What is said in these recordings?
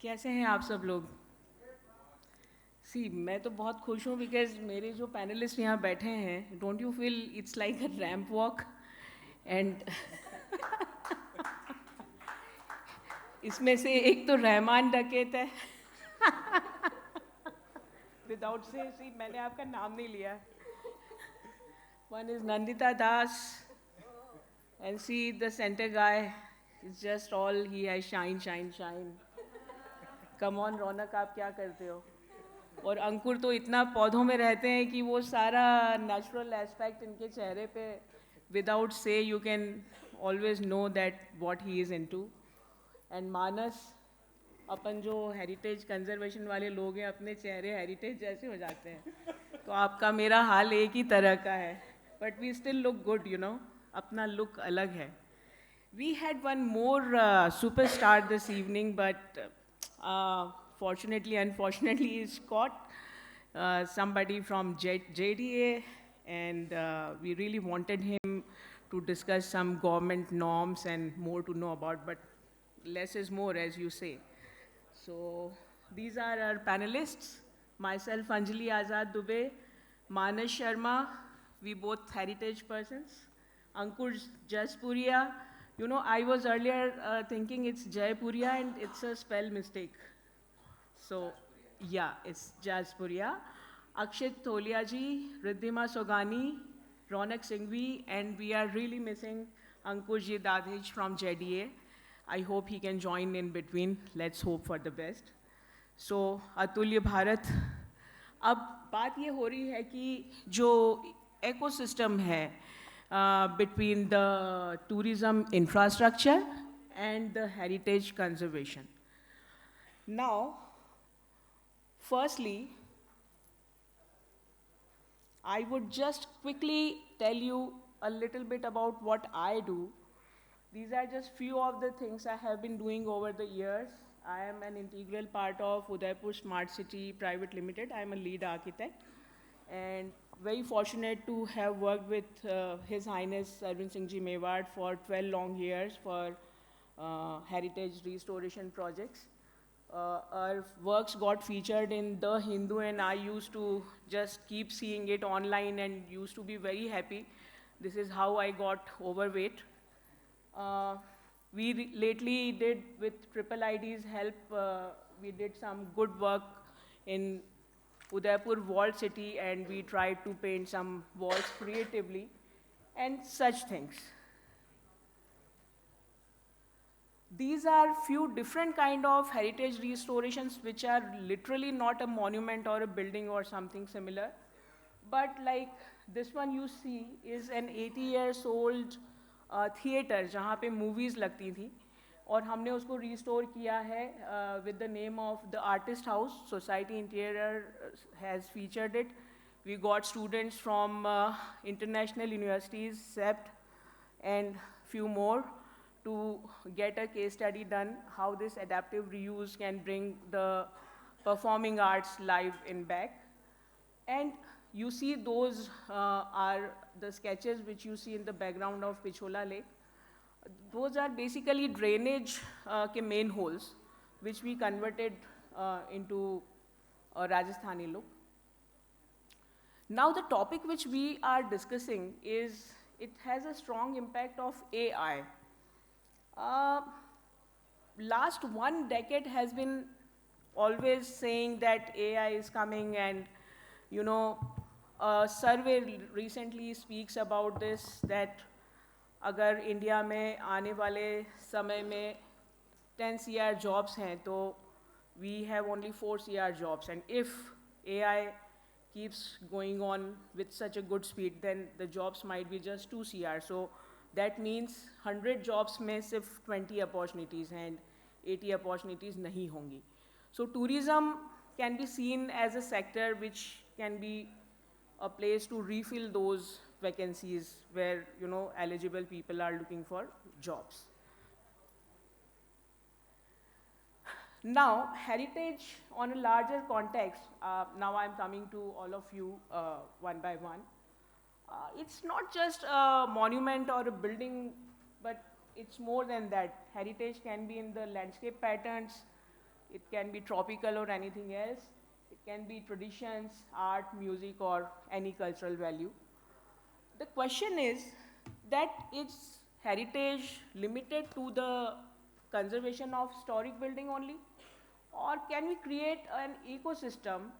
कैसे हैं आप सब लोग? मैं तो बहुत खुश हूँ बिकॉज मेरे जो पैनलिस्ट यहाँ बैठे हैं, don't you feel it's like a ramp walk? And इसमें से एक तो रहमान डकैत है। विदाउट से मैंने आपका नाम नहीं लिया। One is Nandita Das and see the centre guy is just all he है, shine shine shine. Come on Raunak, आप क्या करते हो? और अंकुर तो इतना पौधों में रहते हैं कि वो सारा नेचुरल एस्पेक्ट इनके चेहरे पे विदाउट से you can always know that what he is into. And Manas, अपन जो हेरिटेज कंजर्वेशन वाले लोग हैं, अपने चेहरे हेरिटेज जैसे हो जाते हैं। तो आपका मेरा हाल एक ही तरह का है, but we still look good, you know. अपना लुक अलग है। We had one more superstar this evening, but fortunately, unfortunately, he's caught somebody from JDA, and we really wanted him to discuss some government norms and more to know about, but less is more, as you say. So these are our panelists. Myself, Anjali Azad Dubey, Manas Sharma, we both heritage persons. Ankur Jaspuria. You know, I was earlier thinking it's Jaipuria and it's a spell mistake. So, yeah, it's Jaspuria. Akshit Tolia ji, Riddhima Sogani, Ronak Singhvi, and we are really missing Ankur ji Dadhij from JDA. I hope he can join in between. Let's hope for the best. So, अतुल्य भारत। अब बात ये हो रही है कि जो ecosystem है between the tourism infrastructure and the heritage conservation. Now, firstly, I would just quickly tell you a little bit about what I do. These are just few of the things I have been doing over the years. I am an integral part of Udaipur Smart City Private Limited. I am a lead architect and very fortunate to have worked with His Highness Arvind Singh Ji Mewad for 12 long years for heritage restoration projects. Our works got featured in The Hindu, and I used to just keep seeing it online and used to be very happy. This is how I got overweight. We lately did, with Triple ID's help, we did some good work in Udaipur walled city, and we tried to paint some walls creatively and such things. These are few different kind of heritage restorations which are literally not a monument or a building or something similar. But like this one you see is an 80 years old theater जहाँ पे movies लगती थी, और हमने उसको restore किया है with the name of the Artist House. Society Interior has featured it. We got students from international universities, CEPT, and few more to get a case study done how this adaptive reuse can bring the performing arts live in back. And you see those are the sketches which you see in the background of Pichola Lake. Those are basically drainage ke main holes which we converted into a Rajasthani look. Now the topic which we are discussing is, it has a strong impact of AI. Uh, Last one decade has been always saying that AI is coming, and you know, a survey recently speaks about this, that अगर India में आने वाले समय में 10 CR jobs हैं, तो we have only 4 CR jobs, and if AI keeps going on with such a good speed, then the jobs might be just 2 CR. So that means 100 jobs में सिर्फ 20 opportunities and 80 opportunities नहीं होंगी. So tourism can be seen as a sector which can be a place to refill those vacancies where, you know, eligible people are looking for jobs. Now, heritage on a larger context, now I'm coming to all of you one by one. It's not just a monument or a building, but it's more than that. Heritage can be in the landscape patterns, It can be tropical or anything else. It can be traditions, art, music, or any cultural value. The question is that is heritage limited to the conservation of historic building only? Or can we create an ecosystem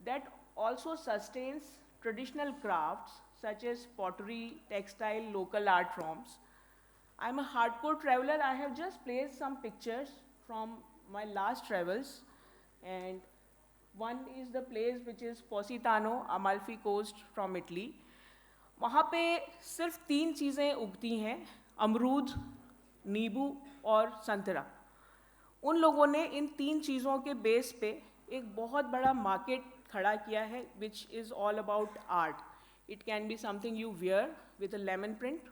that also sustains traditional crafts such as pottery, textile, local art forms? I'm a hardcore traveler. I have just placed some pictures from my last travels, and one is the place which is Positano, Amalfi Coast from Italy. वहाँ पे सिर्फ तीन चीज़ें उगती हैं, अमरूद, नींबू और संतरा। उन लोगों ने इन तीन चीज़ों के बेस पे एक बहुत बड़ा मार्केट खड़ा किया है which is all about art. It can be something you wear with a lemon print,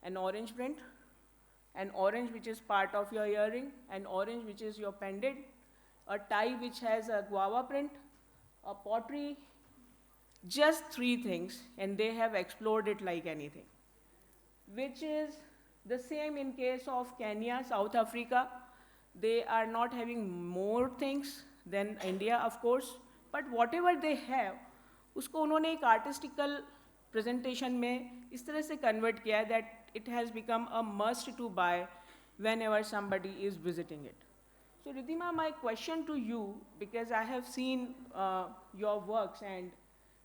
an orange print, an orange which is part of your earring, an orange which is your pendant, a tie which has a guava print, a pottery, just three things, and they have explored it like anything. Which is the same in case of Kenya, South Africa. They are not having more things than India, of course, but whatever they have, उसको उन्होंने एक artistical presentation में इस तरह से convert किया है that it has become a must to buy whenever somebody is visiting it. So Ridhima, my question to you, because I have seen your works and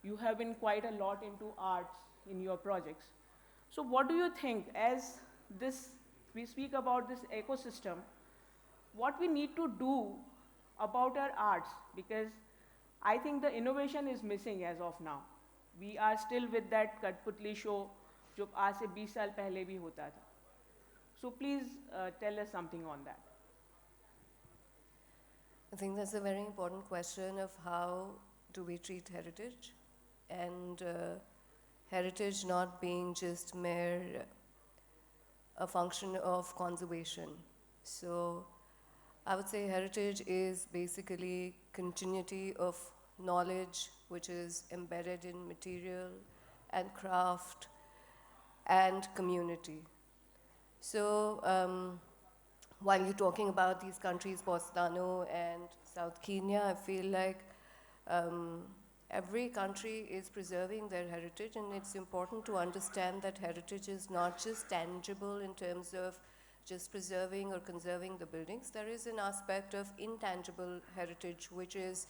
you have been quite a lot into arts in your projects. So what do you think, as this, we speak about this ecosystem, what we need to do about our arts? Because I think the innovation is missing as of now. We are still with that Kathputli show, जो आज से 20 साल पहले भी होता था. So please tell us something on that. I think that's a very important question of how do we treat heritage, and heritage not being just mere a function of conservation. So I would say heritage is basically continuity of knowledge which is embedded in material and craft and community. So while you're talking about these countries, Positano and South Kenya, I feel like every country is preserving their heritage, and it's important to understand that heritage is not just tangible in terms of just preserving or conserving the buildings. There is an aspect of intangible heritage, which is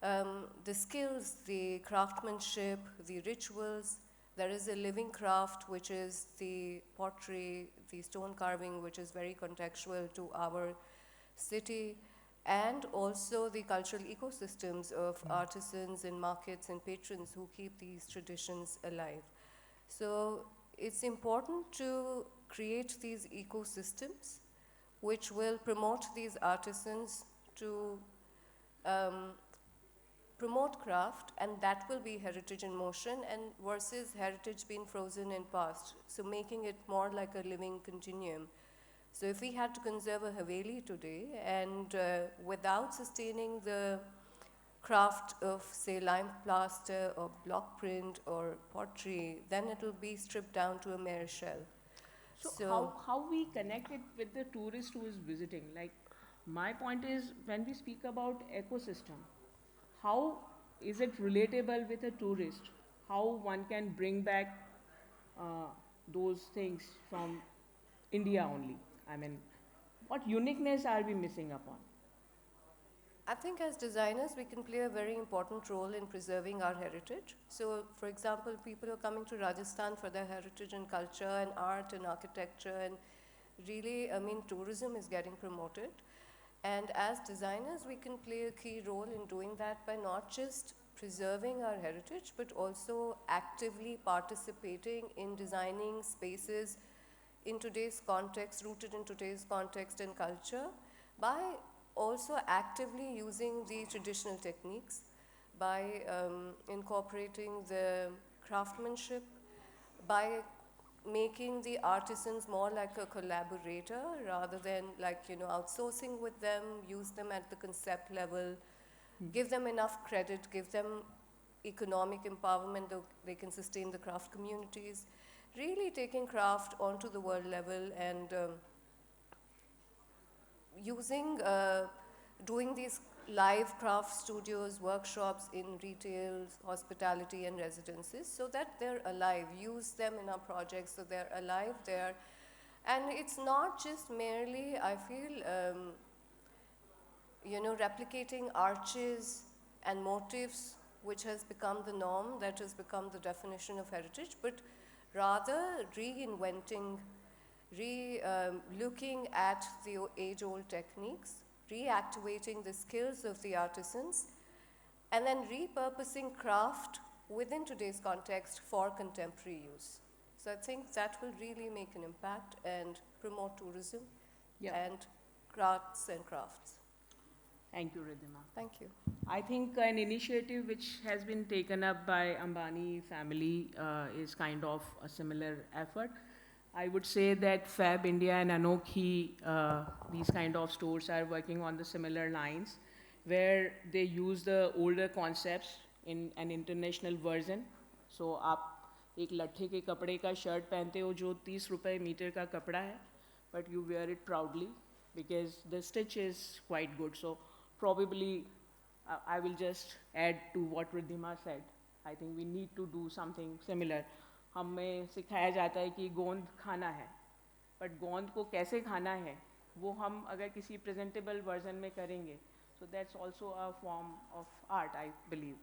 the skills, the craftsmanship, the rituals. There is a living craft, which is the pottery, the stone carving, which is very contextual to our city, and also the cultural ecosystems of artisans and markets and patrons who keep these traditions alive. So it's important to create these ecosystems which will promote these artisans to promote craft, and that will be heritage in motion, and versus heritage being frozen in past, so making it more like a living continuum. So if we had to conserve a Haveli today, and without sustaining the craft of, say, lime plaster or block print or pottery, then it will be stripped down to a mere shell. So how we connect it with the tourist who is visiting? Like, my point is, when we speak about ecosystem, how is it relatable with a tourist? How one can bring back those things from India only? I mean, what uniqueness are we missing upon? I think as designers, we can play a very important role in preserving our heritage. So, for example, people are coming to Rajasthan for their heritage and culture and art and architecture, and really, I mean, tourism is getting promoted. And as designers, we can play a key role in doing that by not just preserving our heritage, but also actively participating in designing spaces in today's context, rooted in today's context and culture, by also actively using the traditional techniques, by incorporating the craftsmanship, by making the artisans more like a collaborator rather than like, you know, outsourcing with them, use them at the concept level, give them enough credit, give them economic empowerment that they can sustain the craft communities, really taking craft onto the world level and using doing these live craft studios, workshops in retail, hospitality, and residences so that they're alive. Use them in our projects so they're alive there. And it's not just merely, I feel, replicating arches and motifs, which has become the norm, that has become the definition of heritage, but rather reinventing, looking at the age-old techniques, reactivating the skills of the artisans, and then repurposing craft within today's context for contemporary use. So I think that will really make an impact and promote tourism and crafts and crafts. Thank you, Ridhima. Thank you. I think an initiative which has been taken up by Ambani family is kind of a similar effort. I would say that Fab India and Anokhi, these kind of stores are working on the similar lines, where they use the older concepts in an international version. So आप एक लट्ठे के कपड़े का shirt पहनते हो जो 30 रुपए metre का कपड़ा है, but you wear it proudly because the stitch is quite good. So probably I will just add to what Riddhima said. I think we need to do something similar. हमें सिखाया जाता है कि गोंद खाना है, बट गोंद को कैसे खाना है वो हम अगर किसी प्रेजेंटेबल वर्जन में करेंगे, so that's also a form of art, I believe.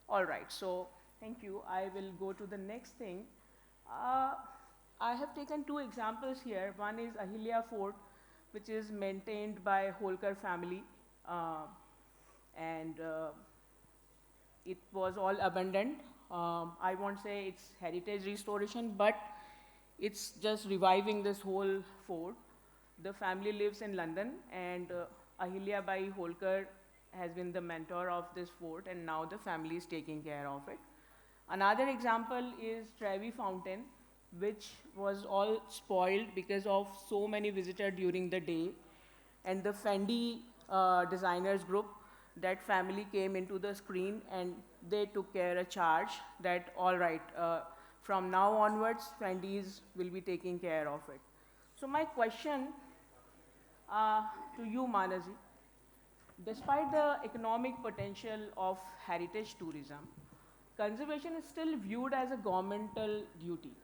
All right, so thank you. I will go to the next thing. I have taken two examples here. One is Ahilya Fort, which is maintained by Holkar family, and it was all abandoned. I won't say it's heritage restoration, but it's just reviving this whole fort. The family lives in London, and Ahilya Bai Holkar has been the mentor of this fort, and now the family is taking care of it. Another example is Trevi Fountain, which was all spoiled because of so many visitors during the day. And the Fendi designers group, that family came into the screen and they took care a charge that, all right, from now onwards, Fendi's will be taking care of it. So my question to you, Manaji, despite the economic potential of heritage tourism, conservation is still viewed as a governmental duty.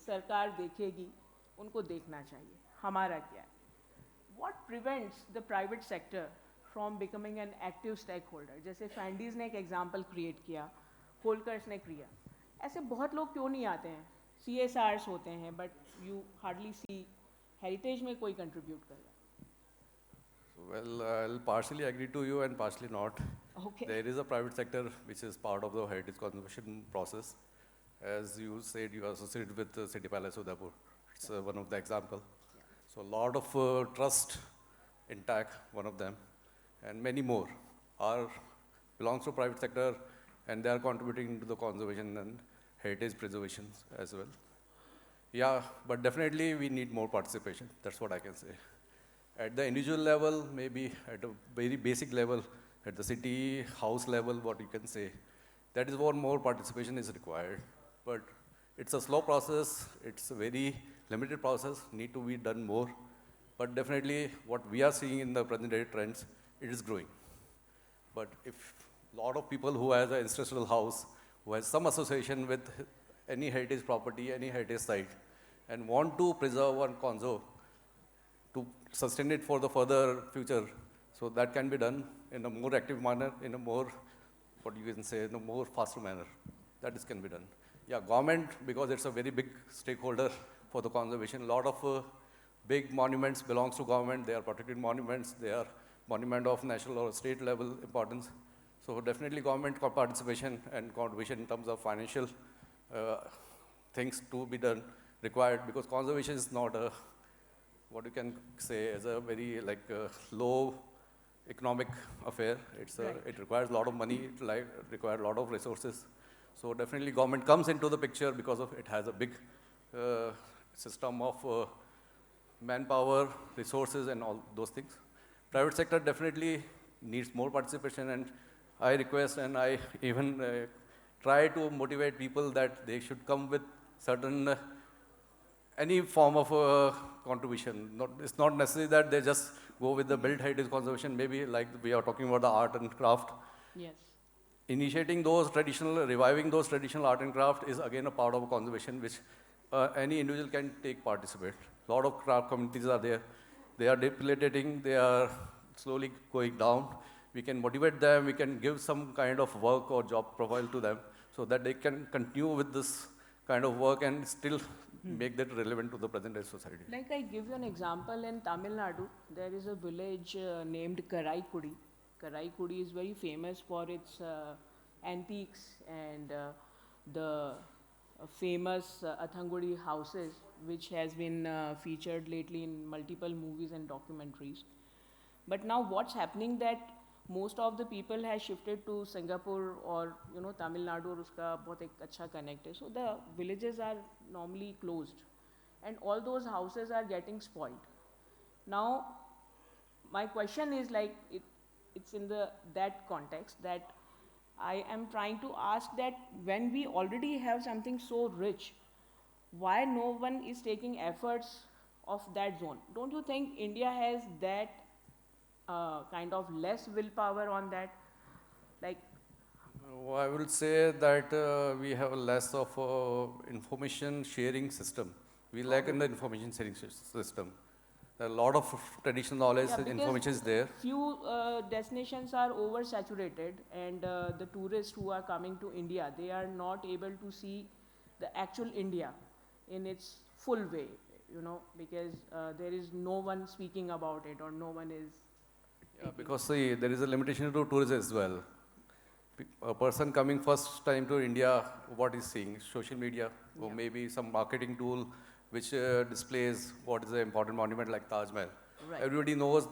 सरकार देखेगी, उनको देखना चाहिए, हमारा क्या है? What prevents the private sector from becoming an active stakeholder? जैसे फैंडीज ने एक एग्जाम्पल क्रिएट किया, होल्कर्स ने किया, ऐसे बहुत लोग क्यों नहीं आते हैं? CSRs होते हैं, but you hardly see heritage में कोई contribute कर रहा है. Well, I'll partially agree to you and partially not. Okay. There is a private sector which is part of the heritage conservation process. As you said, you are associated with the City Palace Udaipur. It's one of the example. Yeah. So a lot of trust intact, one of them, and many more are belongs to private sector, and they are contributing to the conservation and heritage preservation as well. Yeah, but definitely we need more participation. That's what I can say. At the individual level, maybe at a very basic level, at the city house level, what you can say, that is what more participation is required. But it's a slow process, it's a very limited process, need to be done more. But definitely what we are seeing in the present day trends, it is growing. But if a lot of people who has an ancestral house, who has some association with any heritage property, any heritage site, and want to preserve and conserve, to sustain it for the further future, so that can be done in a more active manner, in a more, what you can say, in a more faster manner. That is can be done. Yeah, government, because it's a very big stakeholder for the conservation. A lot of big monuments belongs to government. They are protected monuments. They are monument of national or state level importance. So definitely government participation and contribution in terms of financial things to be done required, because conservation is not a, what you can say, as a very low economic affair. It's Right. It requires a lot of money, it requires a lot of resources. So definitely government comes into the picture because of it has a big system of manpower, resources, and all those things. Private sector definitely needs more participation, and I request and I even try to motivate people that they should come with certain any form of contribution. It's not necessary that they just go with the built heritage conservation, maybe like we are talking about the art and craft. Yes. Initiating those traditional, reviving those traditional art and craft is again a part of conservation which any individual can participate. A lot of craft communities are there. They are debilitating, they are slowly going down. We can motivate them, we can give some kind of work or job profile to them so that they can continue with this kind of work and still make that relevant to the present day society. Like I give you an example, in Tamil Nadu, there is a village named Karaikudi. Karaikudi is very famous for its antiques and the famous Athangudi houses, which has been featured lately in multiple movies and documentaries. But now what's happening that most of the people has shifted to Singapore or Tamil Nadu और उसका बहुत एक अच्छा connect है. So the villages are normally closed and all those houses are getting spoiled. Now my question is like it's in that context that I am trying to ask that when we already have something so rich, why no one is taking efforts of that zone? Don't you think India has that kind of less willpower on that? Like, I will say that we have less of information sharing system. We lack in the information sharing system. There are a lot of traditional knowledge and information is there. Few destinations are oversaturated, and the tourists who are coming to India, they are not able to see the actual India in its full way, because there is no one speaking about it or no one is. Yeah, because see, there is a limitation to tourism as well. A person coming first time to India, what is seeing? Social media, or maybe some marketing tool which displays what is the important monument like Taj Mahal. Right. Everybody knows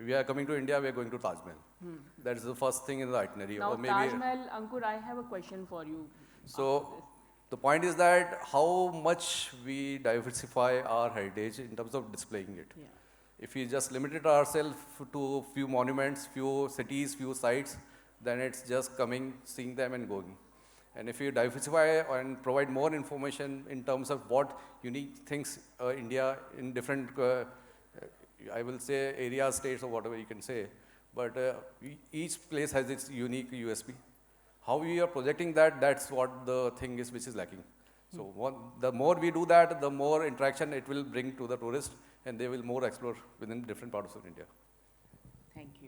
we are coming to India, we are going to Taj Mahal. That is the first thing in the itinerary. Now, or maybe Taj Mahal, Ankur, I have a question for you. So the point is that how much we diversify our heritage in terms of displaying it. Yeah. If we just limited ourselves to few monuments, few cities, few sites, then it's just coming, seeing them and going. And if you diversify and provide more information in terms of what unique things India in different, I will say areas, states or whatever you can say, but each place has its unique USP. How we are projecting that, that's what the thing is which is lacking. So the more we do that, the more interaction it will bring to the tourist and they will more explore within different parts of India. Thank you.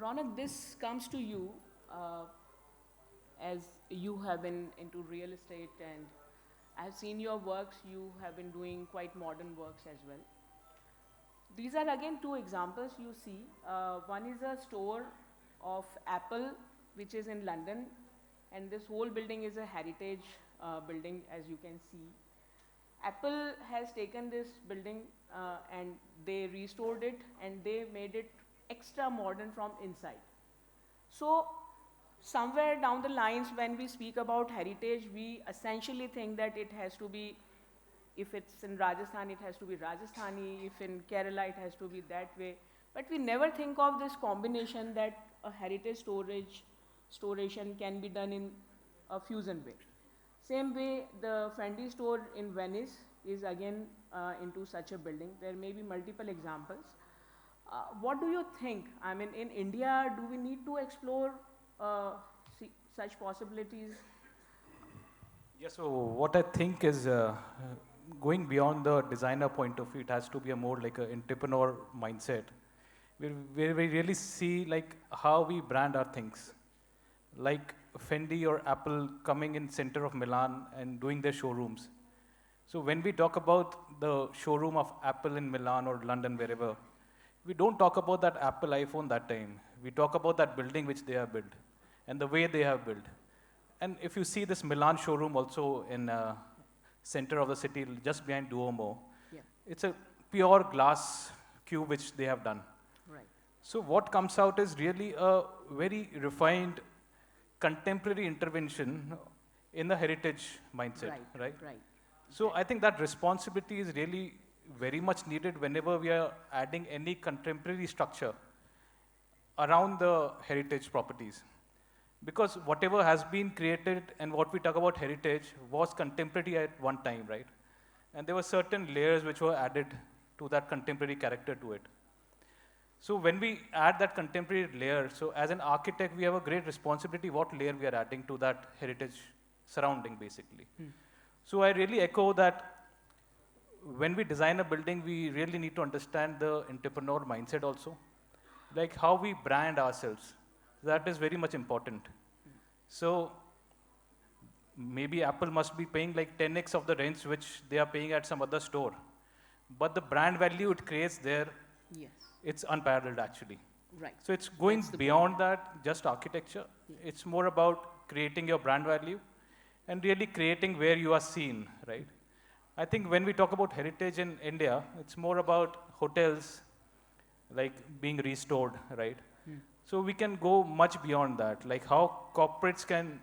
Ronak, this comes to you as you have been into real estate and I have seen your works, you have been doing quite modern works as well. These are again two examples you see. One is a store of Apple which is in London and this whole building is a heritage building as you can see. Apple has taken this building and they restored it and they made it extra modern from inside. So somewhere down the lines when we speak about heritage, we essentially think that it has to be, if it's in Rajasthan, it has to be Rajasthani, if in Kerala, it has to be that way. But we never think of this combination that a heritage storation can be done in a fusion way. Same way, the Fendi store in Venice is again into such a building. There may be multiple examples. What do you think? I mean, in India, do we need to explore such possibilities? Yeah, so what I think is going beyond the designer point of view, it has to be a more like an entrepreneur mindset, where we really see like how we brand our things. Like Fendi or Apple coming in center of Milan and doing their showrooms. So when we talk about the showroom of Apple in Milan or London, wherever, we don't talk about that Apple iPhone that time. We talk about that building which they have built and the way they have built. And if you see this Milan showroom also in center of the city, just behind Duomo, Yeah. it's a pure glass cube which they have done. Right. So what comes out is really a very refined contemporary intervention in the heritage mindset, right? Right. So I think that responsibility is really very much needed whenever we are adding any contemporary structure around the heritage properties. because whatever has been created and what we talk about heritage was contemporary at one time, right? And there were certain layers which were added to that contemporary character to it. So when we add that contemporary layer, so as an architect, we have a great responsibility what layer we are adding to that heritage surrounding, basically. So I really echo that when we design a building, we really need to understand the entrepreneur mindset also, like how we brand ourselves. That is very much important. So maybe Apple must be paying like 10x of the rents which they are paying at some other store. But the brand value it creates there, Yes, it's unparalleled actually. right. So it's going That's the beyond that, just architecture. It's more about creating your brand value and really creating where you are seen, right? I think when we talk about heritage in India, it's more about hotels like being restored, right? So we can go much beyond that, like how corporates can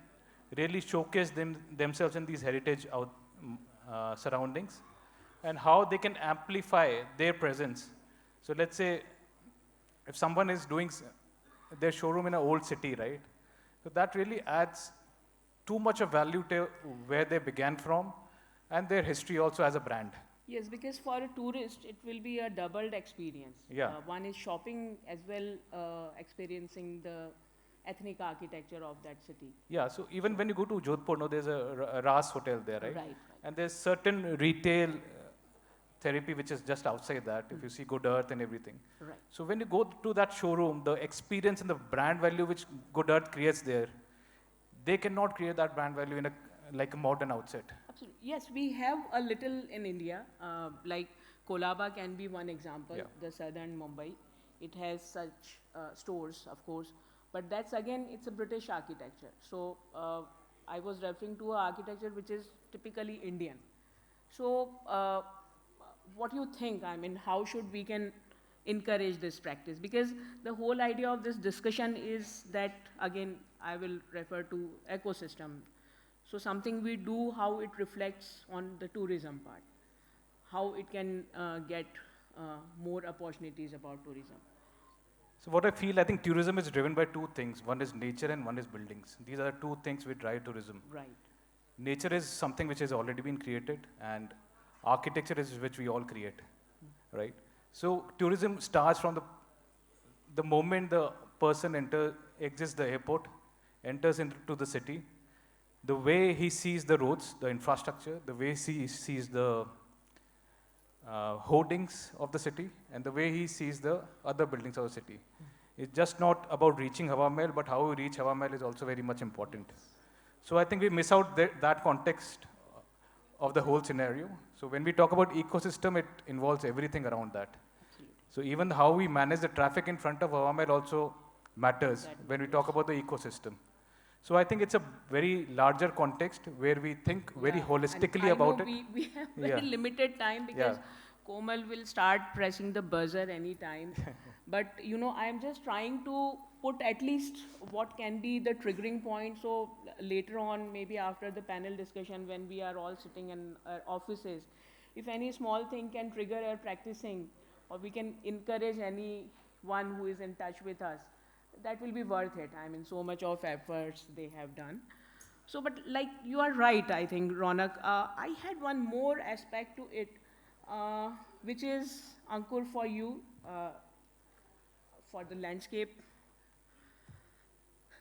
really showcase themselves in these heritage surroundings and how they can amplify their presence. So let's say if someone is doing their showroom in an old city, right? So that really adds too much of value to where they began from and their history also as a brand. Yes, because for a tourist, it will be a doubled experience. Yeah. One is shopping as well, experiencing the ethnic architecture of that city. Yeah, so even when you go to Jodhpur, no, there's a Ras hotel there, right? Right, right. And there's certain retail therapy which is just outside that, if you see Good Earth and everything. Right. So when you go to that showroom, the experience and the brand value which Good Earth creates there, they cannot create that brand value in a like a modern outset. Absolutely. Yes, we have a little in India, like Kolaba can be one example, Yeah. the southern Mumbai. It has such stores, of course, but that's again, it's a British architecture. So I was referring to a architecture which is typically Indian. So what do you think? I mean, how should we can encourage this practice? Because the whole idea of this discussion is that, again, I will refer to ecosystem. So something we do, how it reflects on the tourism part, how it can get more opportunities about tourism. So what I feel, I think tourism is driven by two things. One is nature and one is buildings. These are the two things which drive tourism. Right. Nature is something which has already been created and architecture is which we all create, right? So tourism starts from the moment the person exits the airport, enters into the city, the way he sees the roads, the infrastructure, the way he sees the hoardings of the city, and the way he sees the other buildings of the city. It's just not about reaching Hawa Mahal, but how we reach Hawa Mahal is also very much important. So I think we miss out that context of the whole scenario. So when we talk about ecosystem, it involves everything around that. So even how we manage the traffic in front of Hawa Mahal also matters when we talk about the ecosystem. So I think it's a very larger context where we think very Yeah, holistically and I about know it. We have very Yeah. limited time because Yeah. Komal will start pressing the buzzer anytime. But you know, I'm just trying to put at least what can be the triggering point. So later on, maybe after the panel discussion, when we are all sitting in our offices, if any small thing can trigger our practicing, or we can encourage anyone who is in touch with us, that will be worth it. I mean, so much of efforts they have done. So, but like you are right, I think, Ronak. I had one more aspect to it, which is Ankur for you, for the landscape.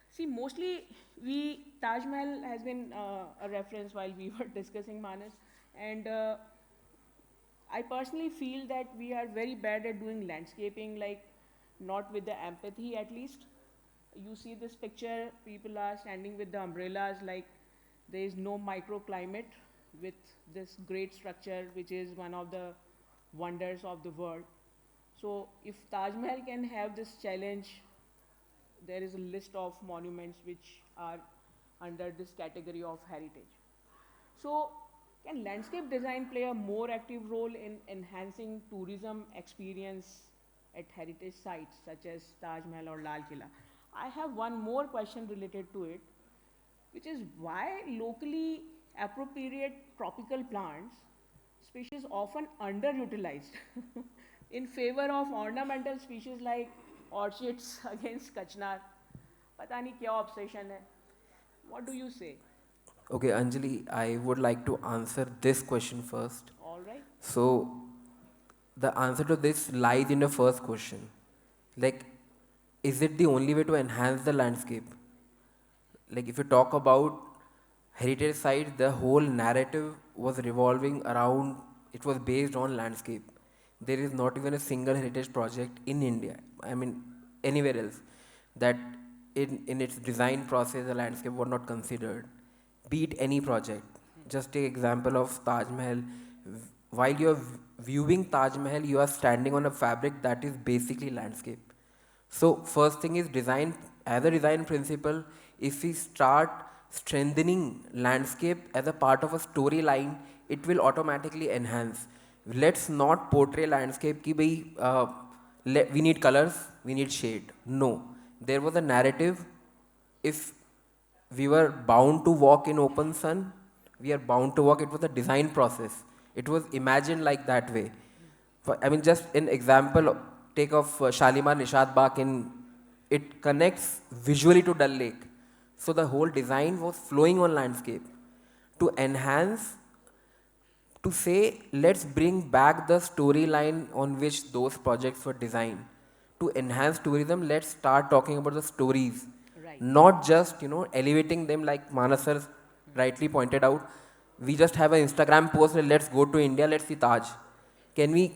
See, mostly Taj Mahal has been a reference while we were discussing Manas, and I personally feel that we are very bad at doing landscaping, like not with the empathy at least. You see this picture, people are standing with the umbrellas, like there is no microclimate with this great structure, which is one of the wonders of the world. So if Taj Mahal can have this challenge, there is a list of monuments which are under this category of heritage. So can landscape design play a more active role in enhancing tourism experience at heritage sites such as Taj Mahal or Lal Killa? I have one more question related to it, which is why locally appropriate tropical plants species often underutilized in favor of ornamental species like orchids against Kachnar. पता नहीं क्या obsession है. What do you say? Okay, Anjali, I would like to answer this question first. All right. So, the answer to this lies in the first question. Like, is it the only way to enhance the landscape? Like, if you talk about heritage sites, the whole narrative was revolving around, it was based on landscape. There is not even a single heritage project in India, I mean, anywhere else, that in its design process, the landscape was not considered. Be it any project. Just take example of Taj Mahal. While you are viewing Taj Mahal, you are standing on a fabric that is basically landscape. So first thing is design, as a design principle, if we start strengthening landscape as a part of a storyline, it will automatically enhance. Let's not portray landscape ki bhai, we need colors, we need shade. No, there was a narrative. If we were bound to walk in open sun, we are bound to walk. It was a design process. It was imagined like that way. I mean, just an example, take of Shalimar Nishad Bagh it connects visually to Dal Lake. So the whole design was flowing on landscape. To enhance, to say, let's bring back the storyline on which those projects were designed. To enhance tourism, let's start talking about the stories. Right. Not just, elevating them like Manasar rightly pointed out. We just have an Instagram post, let's go to India, let's see Taj. Can we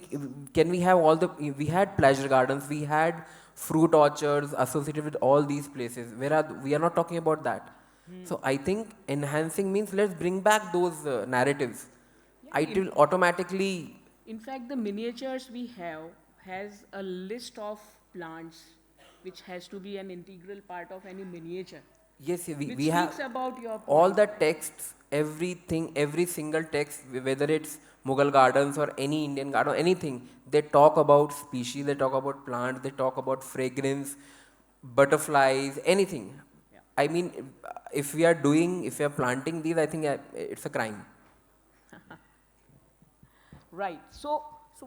can we have all the we had pleasure gardens, we had fruit orchards associated with all these places. We are not talking about that. So I think enhancing means let's bring back those narratives. Yeah, It will automatically. in fact, the miniatures we have has a list of plants which has to be an integral part of any miniature, Yes, we, which we have speaks about your all point. the texts, everything, every single text, whether it's Mughal gardens or any Indian garden, anything, they talk about species, they talk about plants, they talk about fragrance, butterflies, anything. Yeah. I mean, if we are planting these, I think it's a crime. Right. So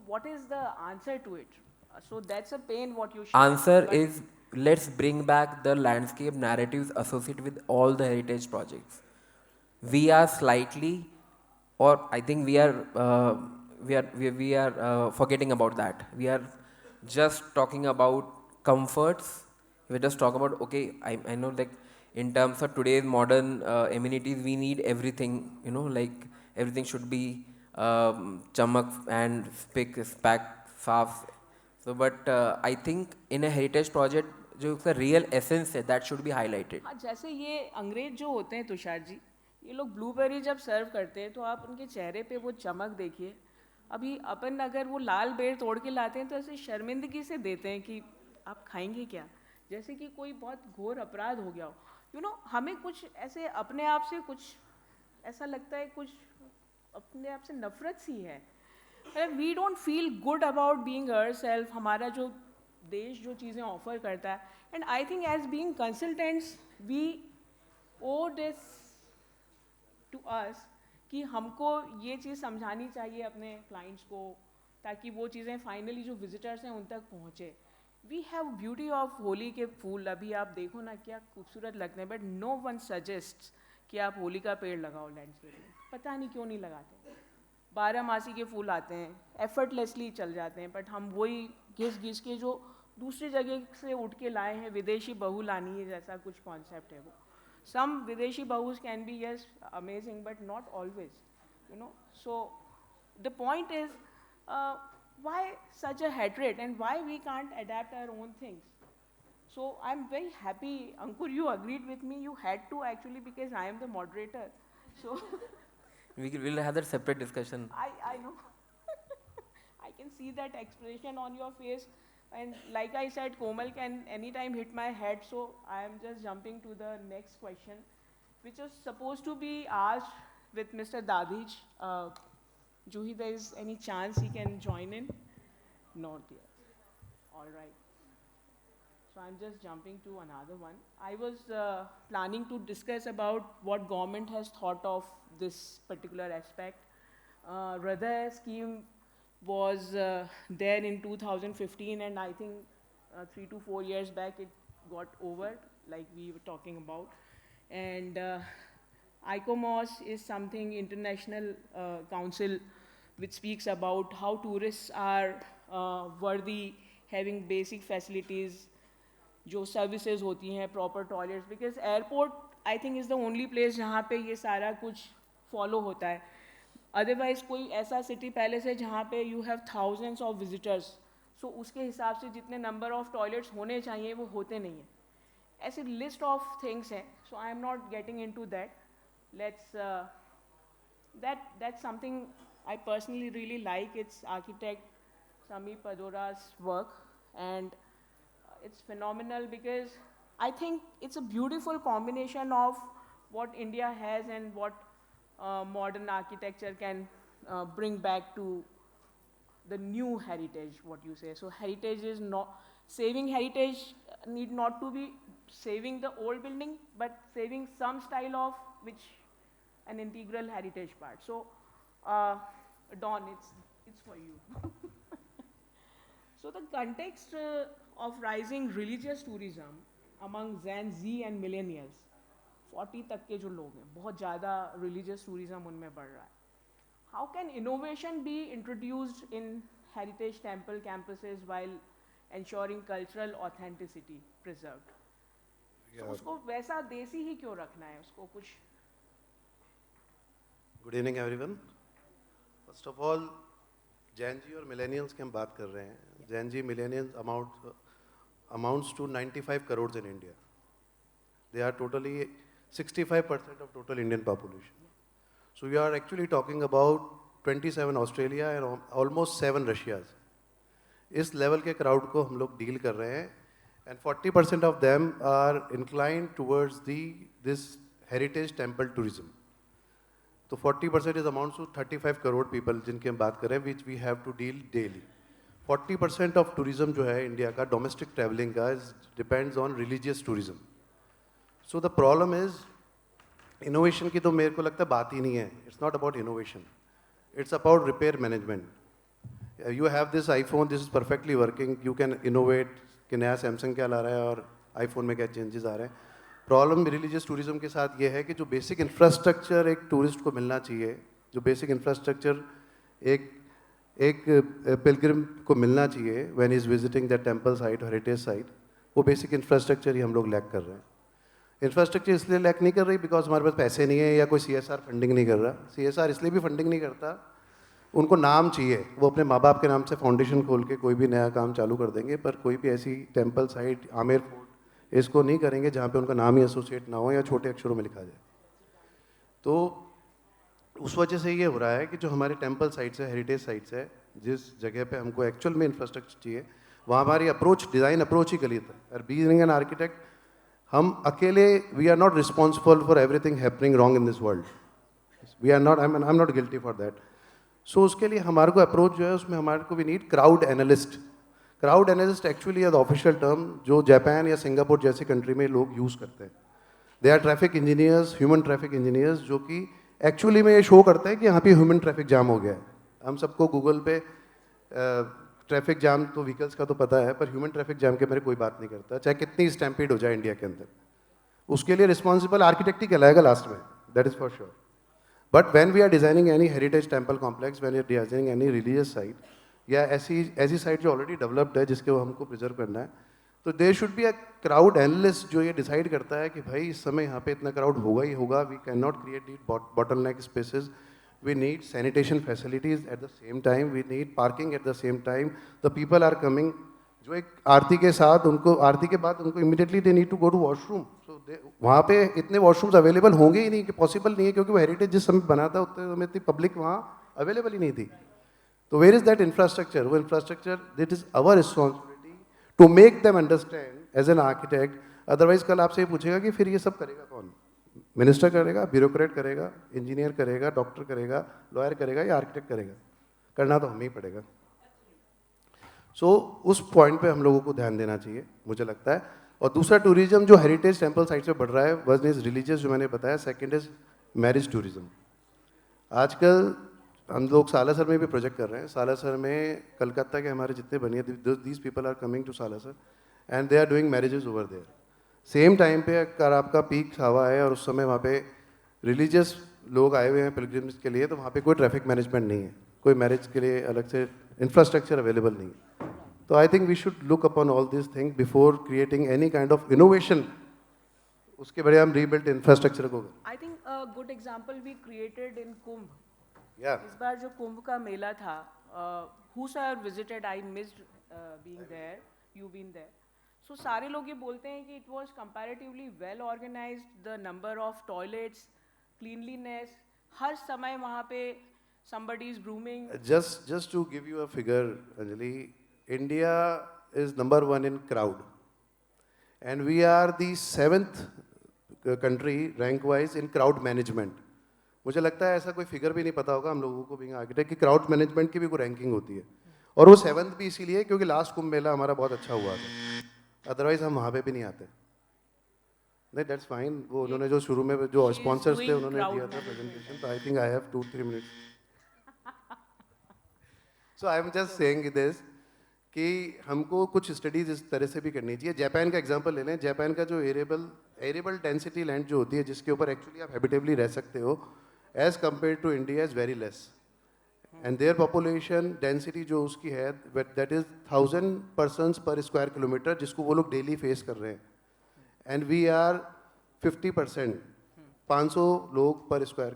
what is the answer to it? So that's a pain what you shared. Answer but is let's bring back the landscape narratives associated with all the heritage projects. We are slightly, or I think we are forgetting about that. We are just talking about comforts. We just talk about okay. I know like in terms of today's modern amenities, we need everything. Like everything should be chamak and spick, spack, saaf. So, but I think in a heritage project, जो उसका real essence है, that should be highlighted. हाँ, जैसे ये अंग्रेज जो होते हैं तुषार जी, ये लोग ब्लूबेरी जब सर्व करते हैं तो आप उनके चेहरे पे वो चमक देखिए. अभी अपन अगर वो लाल बेर तोड़ के लाते हैं तो ऐसे शर्मिंदगी से देते हैं कि आप खाएंगे क्या, जैसे कि कोई बहुत घोर अपराध हो गया हो. हमें कुछ ऐसे अपने आप से कुछ ऐसा लगता है, कुछ अपने आप से नफरत सी है. We don't feel good about being ourselves. हमारा जो देश जो चीज़ें ऑफर करता है, and I think as being consultants we owe this to us कि हमको ये चीज़ समझानी चाहिए अपने क्लाइंट्स को, ताकि वो चीज़ें फाइनली जो विजिटर्स हैं उन तक पहुँचे. We have beauty of Holi के फूल, अभी आप देखो ना क्या खूबसूरत लगते हैं, बट नो वन सजेस्ट कि आप होली का पेड़ लगाओ लैंडस्केप में. पता नहीं क्यों नहीं लगाते. 12 मासी के फूल आते हैं, एफर्टलेसली चल जाते हैं, बट हम वही घिस घिस के जो दूसरी जगह से उठ के लाए हैं, विदेशी बहू लानी है जैसा कुछ कॉन्सेप्ट है वो. सम विदेशी बहूज can be yes amazing but not always. So the point is why such a hatred and why we can't adapt our own things. So I'm very happy, Ankur, you agreed with me. You had to actually, because I am the moderator. So We'll have that separate discussion. I know. I can see that expression on your face. And like I said, Komal can anytime hit my head. So I am just jumping to the next question, which is supposed to be asked with Mr. Dadij. Juhi, there is any chance he can join in? Not yet. All right. So I'm just jumping to another one. I was planning to discuss about what government has thought of this particular aspect. Hriday scheme was there in 2015, and I think 3 to 4 years back it got over. like we were talking about. And ICOMOS is something international council which speaks about how tourists are worthy having basic facilities, जो services होती हैं, proper toilets, because airport I think is the only place जहाँ पे ये सारा कुछ follow होता है. अदरवाइज कोई ऐसा सिटी पैलेस है जहाँ पे you have thousands of visitors, so उसके हिसाब से जितने नंबर ऑफ टॉयलेट्स होने चाहिए वो होते नहीं हैं. ऐसी लिस्ट ऑफ थिंग्स हैं, so I am not getting into that. Let's that's something I personally really like. It's architect Samir Padora's work, and it's phenomenal because I think it's a beautiful combination of what India has and what modern architecture can bring back to the new heritage, what you say. So heritage is not, saving heritage need not to be saving the old building, but saving some style of which an integral heritage part. So Don, it's for you. So the context of rising religious tourism among Gen Z and millennials, 40 तक के जो लोग हैं, बहुत ज़्यादा religious tourism उनमें बढ़ रहा है. How can innovation be introduced in heritage temple campuses while ensuring cultural authenticity preserved? So उसको वैसा देसी ही क्यों रखना है, उसको कुछ. Good evening everyone. First of all Gen Z और मिलेनियल्स की हम बात कर रहे हैं. Gen Z millennials amounts to 95 crores in India. They are totally 65% of total Indian population. So we are actually talking about 27 Australia and almost 7 Russias. इस level के crowd को हम लोग डील कर रहे हैं, and 40% of them are inclined towards this heritage temple tourism. तो 40% is amounts to 35 crore people जिनकी हम बात कर रहे हैं, which we have to deal daily. 40% of tourism जो है इंडिया का domestic traveling का depends on religious tourism. So the problem is innovation की तो मेरे को लगता है बात ही नहीं है. It's not about innovation. It's about repair management. You have this iPhone, this is perfectly working. You can innovate कि नया Samsung क्या ला रहा है और iPhone में क्या changes आ रहे हैं. प्रॉब्लम रिलीजियस टूरिज्म के साथ ये है कि जो बेसिक इंफ्रास्ट्रक्चर एक टूरिस्ट को मिलना चाहिए, जो बेसिक इंफ्रास्ट्रक्चर एक पिलग्रिम को मिलना चाहिए when is visiting the temple site और हेरिटेज साइट, वो बेसिक इंफ्रास्ट्रक्चर ही हम लोग लैक कर रहे हैं. इंफ्रास्ट्रक्चर इसलिए लैक नहीं कर रही बिकॉज हमारे पास पैसे नहीं है या कोई CSR फंडिंग नहीं कर रहा. CSR इसलिए भी फंडिंग नहीं करता, उनको नाम चाहिए. वो अपने माँ बाप के नाम से फाउंडेशन खोल के कोई भी नया काम चालू कर देंगे, पर कोई भी ऐसी टेम्पल साइट, आमेर फोर्ट, इसको नहीं करेंगे जहाँ पे उनका नाम ही एसोसिएट ना हो या छोटे अक्षरों में लिखा जाए. तो उस वजह से ये हो रहा है कि जो हमारे टेम्पल साइट्स है, हेरिटेज साइट्स है, जिस जगह पे हमको एक्चुअल में इंफ्रास्ट्रक्चर चाहिए, वहाँ हमारी अप्रोच, डिज़ाइन अप्रोच ही गलत है. और बीइंग एन आर्किटेक्ट, हम अकेले, we are not responsible for everything happening wrong in this world. We are not, I am not guilty for that. So उसके लिए हमारे को अप्रोच जो है, उसमें हमारे को we need crowd analyst. Crowd analyst actually है द ऑफिशियल टर्म जो जापान या सिंगापुर जैसी कंट्री में लोग यूज़ करते हैं. They are traffic engineers, human traffic engineers, जो कि एक्चुअली में ये शो करते हैं कि यहाँ पे ह्यूमन ट्रैफिक जाम हो गया है. हम सबको गूगल पे ट्रैफिक जाम तो व्हीकल्स का तो पता है, पर ह्यूमन ट्रैफिक जाम के मेरे कोई बात नहीं करता, चाहे कितनी स्टैम्पीड हो जाए इंडिया के अंदर. उसके लिए रिस्पॉन्सिबल आर्किटेक्ट ही कहलाएगा लास्ट में, that is for sure. But when we are designing any heritage temple complex, when we are designing any religious site या ऐसी साइट जो ऑलरेडी डेवलप्ड है जिसके वो हमको प्रिजर्व करना है, तो there should be a crowd analyst जो ये डिसाइड करता है कि भाई इस समय यहाँ पे इतना क्राउड होगा ही होगा. We can not create bottleneck spaces. We need sanitation facilities at the same time, we need parking at the same time. The people are coming, जो एक आरती के साथ उनको, आरती के बाद उनको immediately they need to go to washroom. So वहाँ पे इतने वॉशरूम्स अवेलेबल होंगे ही नहीं, कि पॉसिबल नहीं है, क्योंकि वो हेरिटेज जिस समय बना था उतने समय इतनी पब्लिक वहाँ अवेलेबल ही नहीं थी. तो वेयर इज दैट इंफ्रास्ट्रक्चर? वो infrastructure, that is our responsibility to make them understand as an architect. Otherwise कल आपसे ये पूछेगा कि फिर ये सब करेगा कौन? मिनिस्टर करेगा, ब्यूरोक्रेट करेगा, इंजीनियर करेगा, डॉक्टर करेगा, लॉयर करेगा या आर्किटेक्ट करेगा? करना तो हमें ही पड़ेगा. सो उस पॉइंट पे हम लोगों को ध्यान देना चाहिए, मुझे लगता है. और दूसरा टूरिज्म जो हेरिटेज टेम्पल साइट पे बढ़ रहा है, वन इज रिलीजियस जो मैंने बताया, सेकंड इज मैरिज टूरिज्म. आजकल हम लोग सालासर में भी प्रोजेक्ट कर रहे हैं. सालासर में कलकत्ता के हमारे जितने बनिए, these people are coming to Salasar and they are doing marriages over there. Same time पे अगर आपका पीक हुआ है और उस समय वहाँ पे रिलीजियस लोग आए हुए हैं पिलग्रिम्स के लिए, तो वहाँ पे कोई ट्रैफिक मैनेजमेंट नहीं है, कोई मैरिज के लिए अलग से इंफ्रास्ट्रक्चर अवेलेबल नहीं है. तो I think we should look upon all this thing before creating any kind of innovation. उसके बड़े हम रीबिल्ट इंफ्रास्ट्रक्चर को. I think a good example we created in Kumbh. या इस बार जो कुंभ का मेला था, whosoever visited, I missed being there, you been there. So सारे लोग ये बोलते हैं कि it was comparatively well organized, the number of toilets, cleanliness, हर समय वहाँ पे somebody is brooming. just to give you a figure, Anjali, India is number 1 in crowd, and we are the 7th country rank wise in crowd management. मुझे लगता है ऐसा कोई figure भी नहीं पता होगा हम लोगों को बीइंग आर्किटेक्ट कि क्राउड मैनेजमेंट की भी कोई रैंकिंग होती है. और वो 7th भी इसीलिए क्योंकि लास्ट कुंभ मेला हमारा बहुत अच्छा हुआ था, अदरवाइज हम वहाँ पे भी नहीं आते. नहीं, दैट्स फाइन. वो उन्होंने जो शुरू में जो She is स्पॉन्सर्स थे doing उन्होंने crowd दिया था management. प्रेजेंटेशन, तो I think I have 2-3 minutes. So I am just saying this कि हमको कुछ स्टडीज इस तरह से भी करनी चाहिए. जापान का एग्जांपल ले लें. जापान का जो एरेबल डेंसिटी लैंड जो होती है जिसके ऊपर एक्चुअली आप हैबिटेबली रह सकते हो, as compare to India is very less. And their population density जो उसकी है that is 1000 persons per square kilometre, जिसको वो लोग डेली फेस कर रहे हैं. एंड वी आर 50%, 500 लोग पर स्क्वायर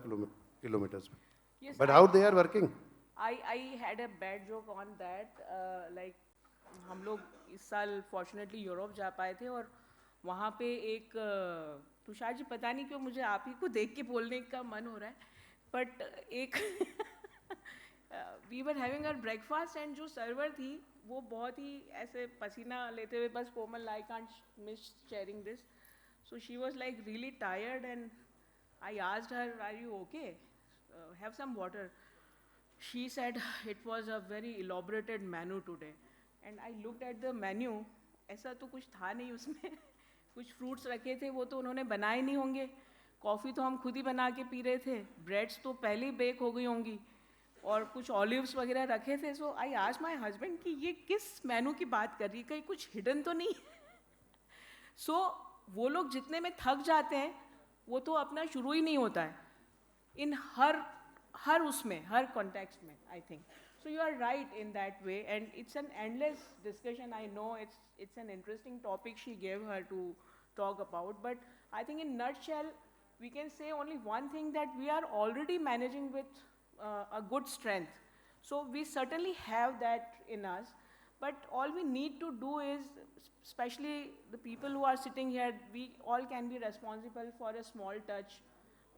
किलोमीटर्स में. Yes, but how they are working. I had a bad joke on that. Like हम लोग इस साल फॉर्चुनेटली यूरोप जा पाए थे और वहाँ पे एक तुषार जी, पता नहीं क्यों मुझे आप ही को देख के बोलने का मन हो रहा है, बट एक we were having our breakfast and जो सर्वर थी वो बहुत ही ऐसे पसीना लेते हुए, बस Komal, I can't miss sharing this, so she was like really tired and I asked her, are you okay, have some water. She said it was a very elaborated menu today, and I looked at the menu. ऐसा तो कुछ था नहीं उसमें. कुछ fruits रखे थे, वो तो उन्होंने बनाए नहीं होंगे. कॉफ़ी तो हम खुद ही बना के पी रहे थे. ब्रेड्स तो पहले ही बेक हो गई होंगी और कुछ ऑलिव्स वगैरह रखे थे. सो आई आस्क्ड माय हस्बैंड कि ये किस मेनू की बात कर रही है, कहीं कुछ हिडन तो नहीं. सो वो लोग जितने में थक जाते हैं वो तो अपना शुरू ही नहीं होता है इन हर उसमें, हर कॉन्टेक्स्ट में, I think. So you are right in that way and it's an endless discussion. I know it's an interesting topic she gave her to talk about, but I think in nutshell we can say only one thing, that we are already managing with a good strength. So we certainly have that in us, but all we need to do is, especially the people who are sitting here, we all can be responsible for a small touch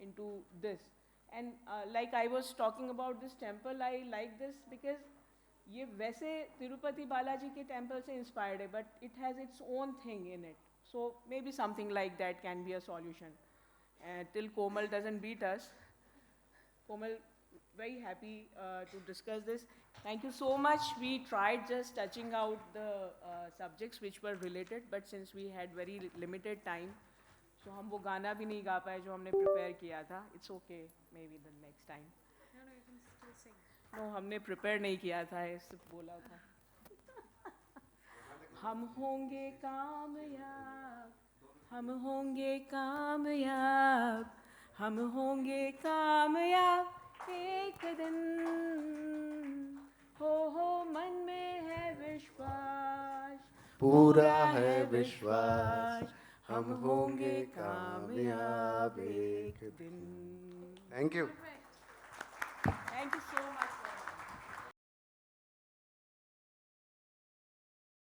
into this. And like I was talking about this temple, I like this because ये वैसे तिरुपति बालाजी के temple से inspired है, but it has its own thing in it. So maybe something like that can be a solution. Till Komal doesn't beat us. Komal, very happy to discuss this. Thank you so much. We tried just touching out the subjects which were related, but since we had very limited time, so हम वो गाना भी नहीं गा पाए जो हमने prepare किया था. It's okay, maybe the next time. No, हमने प्रिपेयर नहीं किया था, सिर्फ बोला था. हम होंगे कामयाब, हम होंगे कामयाब, हम होंगे कामयाब एक दिन. हो मन में है विश्वास, पूरा है विश्वास, हम होंगे कामयाब एक दिन. Thank you. Thank you so much.